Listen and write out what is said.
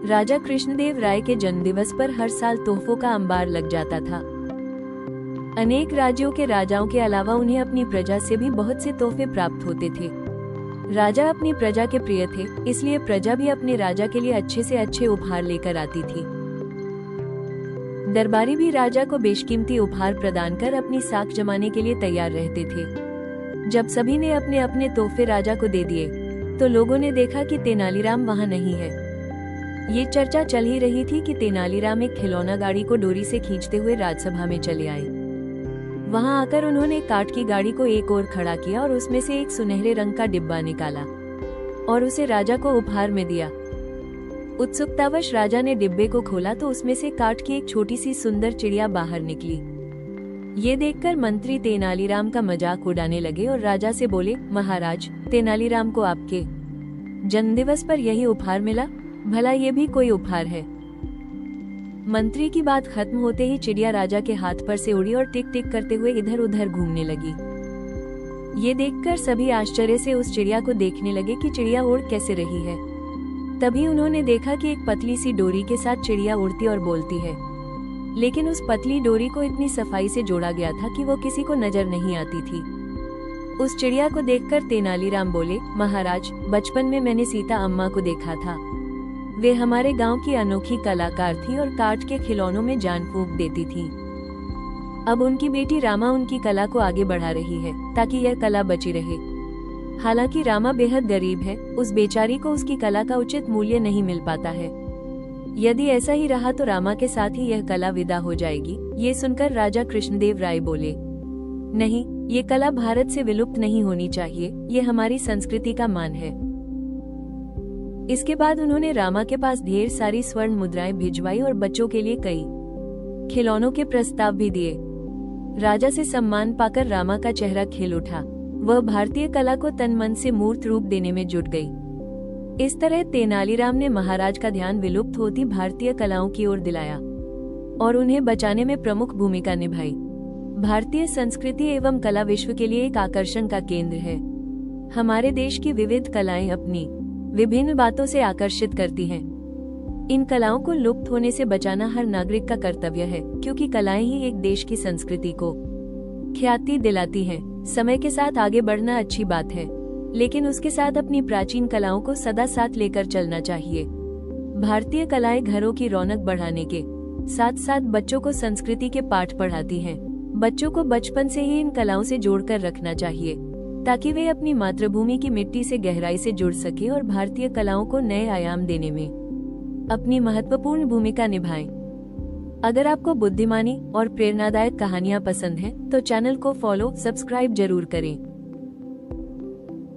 राजा कृष्णदेव राय के जन्मदिवस पर हर साल तोहफों का अंबार लग जाता था। अनेक राज्यों के राजाओं के अलावा उन्हें अपनी प्रजा से भी बहुत से तोहफे प्राप्त होते थे। राजा अपनी प्रजा के प्रिय थे, इसलिए प्रजा भी अपने राजा के लिए अच्छे से अच्छे उपहार लेकर आती थी। दरबारी भी राजा को बेशकीमती उपहार प्रदान कर अपनी साख जमाने के लिए तैयार रहते थे। जब सभी ने अपने अपने तोहफे राजा को दे दिए, तो लोगों ने देखा कि तेनालीराम वहां नहीं है। ये चर्चा चल ही रही थी कि तेनालीराम एक खिलौना गाड़ी को डोरी से खींचते हुए राजसभा में चले आए। वहां आकर उन्होंने काठ की गाड़ी को एक ओर खड़ा किया और उसमें से एक सुनहरे रंग का डिब्बा निकाला और उसे राजा को उपहार में दिया। उत्सुकतावश राजा ने डिब्बे को खोला तो उसमें से काठ की एक छोटी सी सुंदर चिड़िया बाहर निकली। ये देखकर मंत्री तेनालीराम का मजाक उड़ाने लगे और राजा से बोले, महाराज, तेनालीराम को आपके जन्मदिवस पर यही उपहार मिला, भला ये भी कोई उपहार है? मंत्री की बात खत्म होते ही चिड़िया राजा के हाथ पर से उड़ी और टिक टिक करते हुए इधर उधर घूमने लगी। ये देखकर सभी आश्चर्य से उस चिड़िया को देखने लगे कि चिड़िया उड़ कैसे रही है। तभी उन्होंने देखा कि एक पतली सी डोरी के साथ चिड़िया उड़ती और बोलती है, लेकिन उस पतली डोरी को इतनी सफाई से जोड़ा गया था कि वो किसी को नजर नहीं आती थी। उस चिड़िया को देखकर तेनालीराम बोले, महाराज, बचपन में मैंने सीता अम्मा को देखा था। वे हमारे गांव की अनोखी कलाकार थी और काठ के खिलौनों में जान फूंक देती थी। अब उनकी बेटी रामा उनकी कला को आगे बढ़ा रही है ताकि यह कला बची रहे। हालांकि रामा बेहद गरीब है, उस बेचारी को उसकी कला का उचित मूल्य नहीं मिल पाता है। यदि ऐसा ही रहा तो रामा के साथ ही यह कला विदा हो जाएगी। ये सुनकर राजा कृष्णदेव राय बोले, नहीं, ये कला भारत से विलुप्त नहीं होनी चाहिए, ये हमारी संस्कृति का मान है। इसके बाद उन्होंने रामा के पास ढेर सारी स्वर्ण मुद्राएं भिजवाई और बच्चों के लिए कई खिलौनों के प्रस्ताव भी दिए। राजा से सम्मान पाकर रामा का चेहरा खिल उठा। वह भारतीय कला को तन मन से मूर्त रूप देने में जुट गई। इस तरह तेनालीराम ने महाराज का ध्यान विलुप्त होती भारतीय कलाओं की ओर दिलाया और उन्हें बचाने में प्रमुख भूमिका निभाई। भारतीय संस्कृति एवं कला विश्व के लिए एक आकर्षण का केंद्र है। हमारे देश की विविध कलाएं अपनी विभिन्न बातों से आकर्षित करती हैं। इन कलाओं को लुप्त होने से बचाना हर नागरिक का कर्तव्य है, क्योंकि कलाएं ही एक देश की संस्कृति को ख्याति दिलाती हैं। समय के साथ आगे बढ़ना अच्छी बात है, लेकिन उसके साथ अपनी प्राचीन कलाओं को सदा साथ लेकर चलना चाहिए। भारतीय कलाएं घरों की रौनक बढ़ाने के साथ साथ बच्चों को संस्कृति के पाठ पढ़ाती हैं। बच्चों को बचपन से ही इन कलाओं से जोड़कर रखना चाहिए ताकि वे अपनी मातृभूमि की मिट्टी से गहराई से जुड़ सके और भारतीय कलाओं को नए आयाम देने में अपनी महत्वपूर्ण भूमिका निभाएं। अगर आपको बुद्धिमानी और प्रेरणादायक कहानियां पसंद हैं, तो चैनल को फॉलो, सब्सक्राइब जरूर करें।